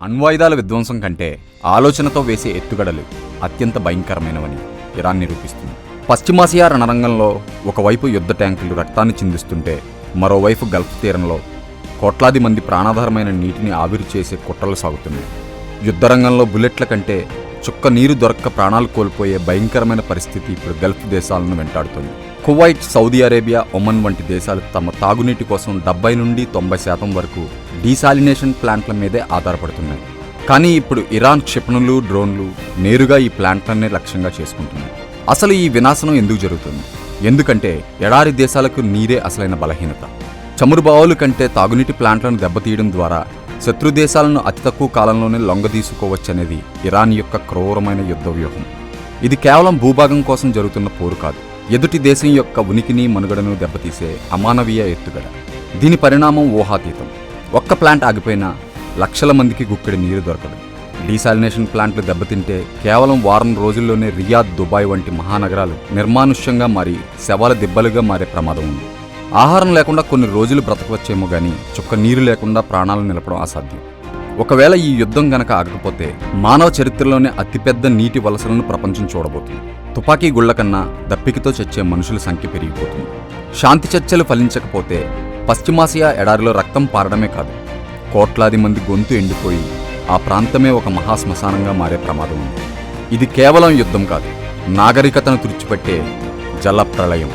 అణ్వాయుధాల విధ్వంసం కంటే ఆలోచనతో వేసే ఎత్తుగడలు అత్యంత భయంకరమైనవని ఇరాన్ నిరూపిస్తుంది. పశ్చిమాసియా రణరంగంలో ఒకవైపు యుద్ధ ట్యాంకులు రక్తాన్ని చిందిస్తుంటే మరోవైపు గల్ఫ్ తీరంలో కోట్లాది మంది ప్రాణాధారమైన నీటిని ఆవిరి చేసే కుట్రలు సాగుతున్నాయి. యుద్ధరంగంలో బుల్లెట్ల కంటే చుక్క నీరు దొరక్క ప్రాణాలు కోల్పోయే భయంకరమైన పరిస్థితి ఇప్పుడు గల్ఫ్ దేశాలను వెంటాడుతుంది. కువైట్, సౌదీ అరేబియా, ఒమన్ వంటి దేశాలు తమ తాగునీటి కోసం 70 నుండి 90% వరకు డీసాలినేషన్ ప్లాంట్ల మీదే ఆధారపడుతున్నాయి. కానీ ఇప్పుడు ఇరాన్ క్షిపణులు, డ్రోన్లు నేరుగా ఈ ప్లాంట్లనే లక్ష్యంగా చేసుకుంటున్నాయి. అసలు ఈ వినాశనం ఎందుకు జరుగుతుంది? ఎందుకంటే ఎడారి దేశాలకు నీరే అసలైన బలహీనత. చమురు బావుల కంటే తాగునీటి ప్లాంట్లను దెబ్బతీయడం ద్వారా శత్రు దేశాలను అతి తక్కువ కాలంలోనే లొంగదీసుకోవచ్చనేది ఇరాన్ యొక్క క్రూరమైన యుద్ధ వ్యూహం. ఇది కేవలం భూభాగం కోసం జరుగుతున్న పోరు కాదు, ఎదుటి దేశం యొక్క ఉనికిని, మనుగడను దెబ్బతీసే అమానవీయ ఎత్తుగడ. దీని పరిణామం ఊహాతీతం. ఒక్క ప్లాంట్ ఆగిపోయినా లక్షల మందికి గుక్కెడి నీరు దొరకదు. డీసాలినేషన్ ప్లాంట్లు దెబ్బతింటే కేవలం వారం రోజుల్లోనే రియాద్, దుబాయ్ వంటి మహానగరాలు నిర్మానుష్యంగా మారి శవాల దిబ్బలుగా మారే ప్రమాదం ఉంది. ఆహారం లేకుండా కొన్ని రోజులు బ్రతకవచ్చేమో గానీ చుక్క నీరు లేకుండా ప్రాణాలను నిలపడం అసాధ్యం. ఒకవేళ ఈ యుద్ధం గనక ఆగకపోతే మానవ చరిత్రలోనే అతిపెద్ద నీటి వలసలను ప్రపంచం చూడబోతుంది. తుపాకీ గుళ్ల కన్నా దప్పికతో చచ్చే మనుషుల సంఖ్య పెరిగిపోతుంది. శాంతి చర్చలు ఫలించకపోతే పశ్చిమాసియా ఎడారిలో రక్తం పారడమే కాదు, కోట్లాది మంది గొంతు ఎండిపోయి ఆ ప్రాంతమే ఒక మహాశ్మశానంగా మారే ప్రమాదం ఉంది. ఇది కేవలం యుద్ధం కాదు, నాగరికతను తుడిచిపెట్టే జల ప్రళయం.